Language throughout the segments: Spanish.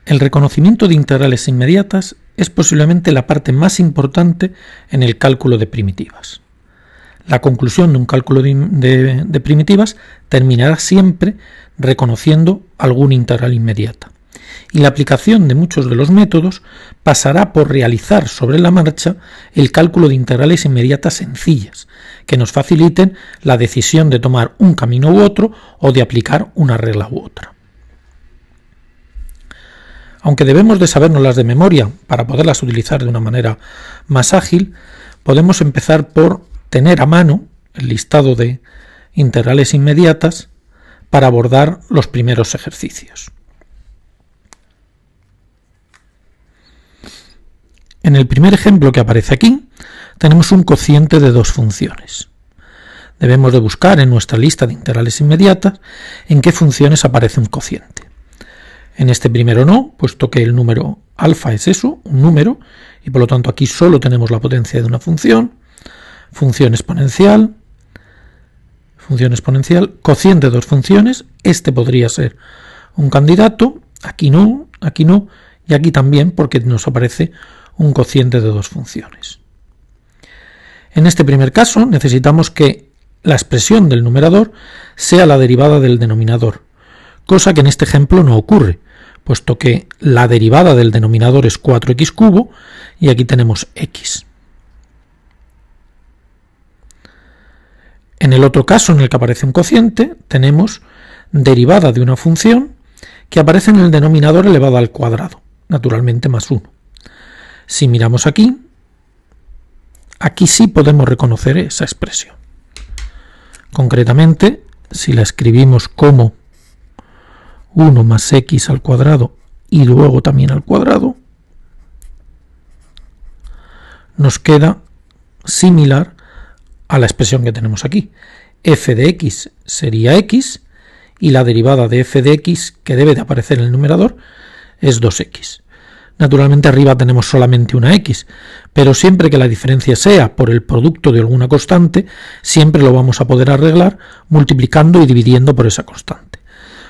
El reconocimiento de integrales inmediatas es posiblemente la parte más importante en el cálculo de primitivas. La conclusión de un cálculo de primitivas terminará siempre reconociendo alguna integral inmediata, y la aplicación de muchos de los métodos pasará por realizar sobre la marcha el cálculo de integrales inmediatas sencillas, que nos faciliten la decisión de tomar un camino u otro o de aplicar una regla u otra. Aunque debemos de sabérnoslas de memoria para poderlas utilizar de una manera más ágil, podemos empezar por tener a mano el listado de integrales inmediatas para abordar los primeros ejercicios. En el primer ejemplo que aparece aquí, tenemos un cociente de dos funciones. Debemos de buscar en nuestra lista de integrales inmediatas en qué funciones aparece un cociente. En este primero no, puesto que el número alfa es eso, un número, y por lo tanto aquí solo tenemos la potencia de una función exponencial, cociente de dos funciones, este podría ser un candidato, aquí no, y aquí también porque nos aparece un cociente de dos funciones. En este primer caso necesitamos que la expresión del numerador sea la derivada del denominador, cosa que en este ejemplo no ocurre, puesto que la derivada del denominador es 4x cubo y aquí tenemos x. En el otro caso en el que aparece un cociente, tenemos derivada de una función que aparece en el denominador elevado al cuadrado, naturalmente más 1. Si miramos aquí sí podemos reconocer esa expresión. Concretamente, si la escribimos como 1 más x al cuadrado y luego también al cuadrado, nos queda similar a la expresión que tenemos aquí. F de x sería x y la derivada de f de x que debe de aparecer en el numerador es 2x. Naturalmente arriba tenemos solamente una x, pero siempre que la diferencia sea por el producto de alguna constante, siempre lo vamos a poder arreglar multiplicando y dividiendo por esa constante.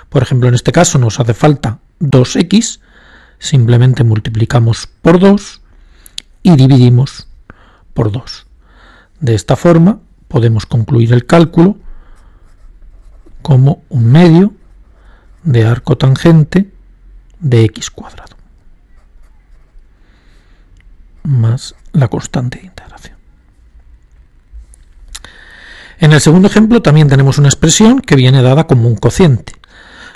Por ejemplo, en este caso nos hace falta 2x, simplemente multiplicamos por 2 y dividimos por 2. De esta forma podemos concluir el cálculo como un medio de arco tangente de x cuadrado más la constante de integración. En el segundo ejemplo también tenemos una expresión que viene dada como un cociente.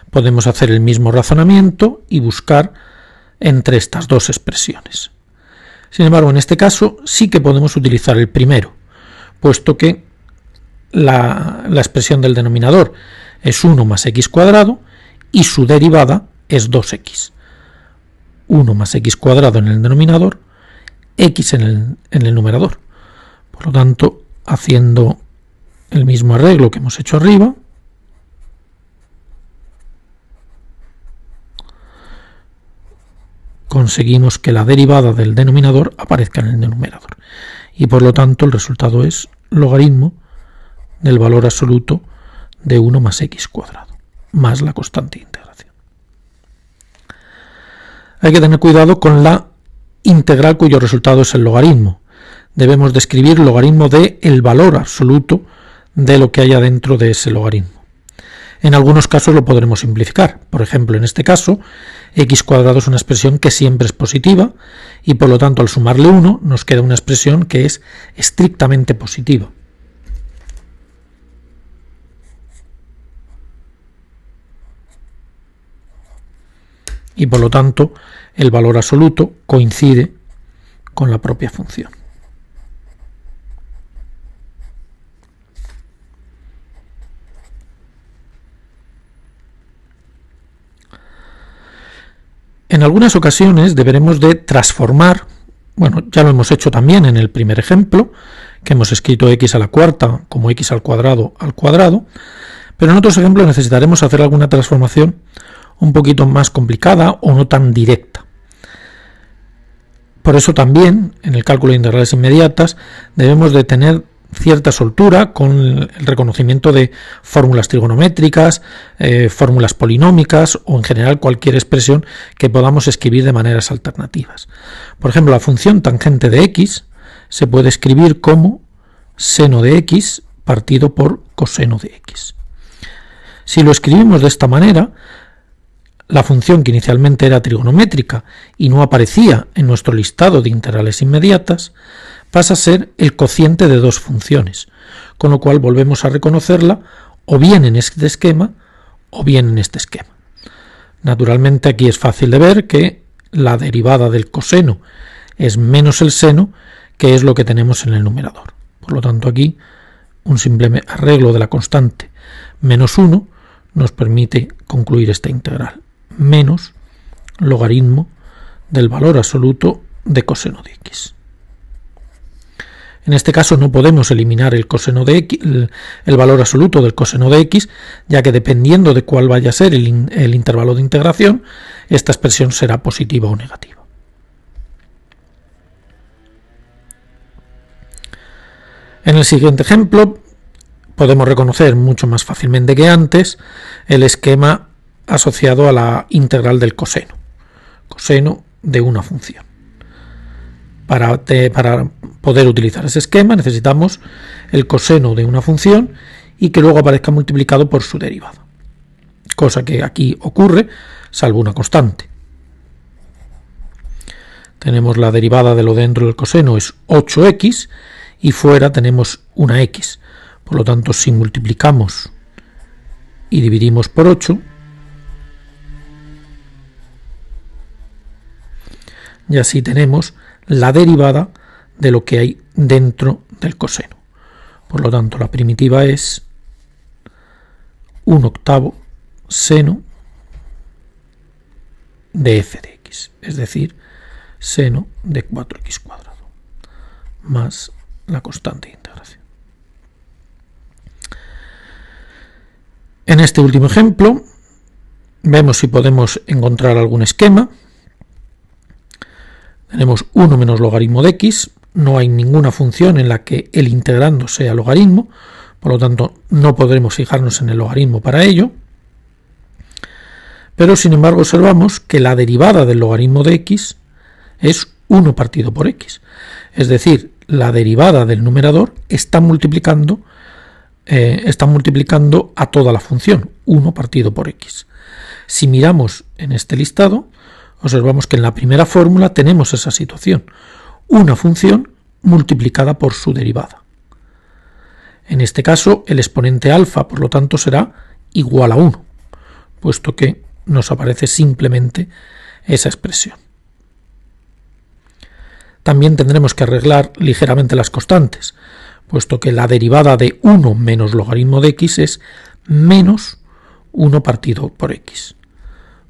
Podemos hacer el mismo razonamiento y buscar entre estas dos expresiones. Sin embargo, en este caso sí que podemos utilizar el primero, puesto que la expresión del denominador es 1 más x cuadrado y su derivada es 2x. 1 más x cuadrado en el denominador, x en el numerador. Por lo tanto, haciendo el mismo arreglo que hemos hecho arriba, conseguimos que la derivada del denominador aparezca en el numerador. Y por lo tanto el resultado es logaritmo del valor absoluto de 1 más x cuadrado, más la constante de integración. Hay que tener cuidado con la integral cuyo resultado es el logaritmo. Debemos describir el logaritmo de el valor absoluto de lo que haya dentro de ese logaritmo. En algunos casos lo podremos simplificar. Por ejemplo, en este caso, x cuadrado es una expresión que siempre es positiva y por lo tanto al sumarle 1 nos queda una expresión que es estrictamente positiva. Y por lo tanto el valor absoluto coincide con la propia función. En algunas ocasiones deberemos de transformar, bueno, ya lo hemos hecho también en el primer ejemplo, que hemos escrito x a la cuarta como x al cuadrado, pero en otros ejemplos necesitaremos hacer alguna transformación un poquito más complicada o no tan directa. Por eso también en el cálculo de integrales inmediatas debemos de tener cierta soltura con el reconocimiento de fórmulas trigonométricas, fórmulas polinómicas o en general cualquier expresión que podamos escribir de maneras alternativas. Por ejemplo, la función tangente de x se puede escribir como seno de x partido por coseno de x. Si lo escribimos de esta manera, la función que inicialmente era trigonométrica y no aparecía en nuestro listado de integrales inmediatas, pasa a ser el cociente de dos funciones, con lo cual volvemos a reconocerla o bien en este esquema o bien en este esquema. Naturalmente aquí es fácil de ver que la derivada del coseno es menos el seno, que es lo que tenemos en el numerador. Por lo tanto aquí un simple arreglo de la constante menos 1 nos permite concluir esta integral, menos logaritmo del valor absoluto de coseno de x. En este caso no podemos eliminar el coseno de x, el valor absoluto del coseno de x, ya que dependiendo de cuál vaya a ser el intervalo de integración, esta expresión será positiva o negativa. En el siguiente ejemplo podemos reconocer mucho más fácilmente que antes el esquema asociado a la integral del coseno de una función. Para poder utilizar ese esquema necesitamos el coseno de una función y que luego aparezca multiplicado por su derivada, cosa que aquí ocurre salvo una constante. Tenemos la derivada de lo dentro del coseno es 8x y fuera tenemos una x. Por lo tanto, si multiplicamos y dividimos por 8, y así tenemos la derivada de lo que hay dentro del coseno. Por lo tanto, la primitiva es 1/8 seno de f de x, es decir, seno de 4x cuadrado, más la constante de integración. En este último ejemplo, vemos si podemos encontrar algún esquema. Tenemos 1 menos logaritmo de x, no hay ninguna función en la que el integrando sea logaritmo, por lo tanto no podremos fijarnos en el logaritmo para ello, pero sin embargo observamos que la derivada del logaritmo de x es 1 partido por x, es decir, la derivada del numerador está multiplicando a toda la función, 1 partido por x. Si miramos en este listado, observamos que en la primera fórmula tenemos esa situación, una función multiplicada por su derivada. En este caso, el exponente alfa, por lo tanto, será igual a 1, puesto que nos aparece simplemente esa expresión. También tendremos que arreglar ligeramente las constantes, puesto que la derivada de 1 menos logaritmo de x es menos 1 partido por x.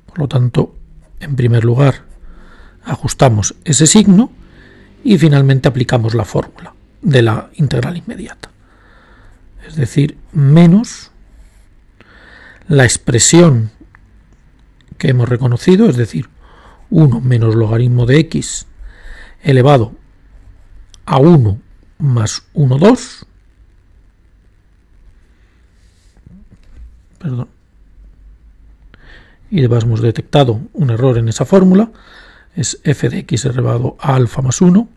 Por lo tanto, en primer lugar, ajustamos ese signo y finalmente aplicamos la fórmula de la integral inmediata. Es decir, menos la expresión que hemos reconocido, es decir, 1 menos logaritmo de x elevado a 1 más 1, 2, y hemos detectado un error en esa fórmula, es f de x elevado a alfa más 1,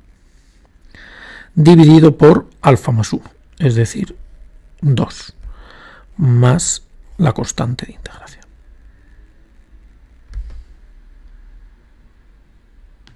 dividido por alfa más 1, es decir, 2, más la constante de integración.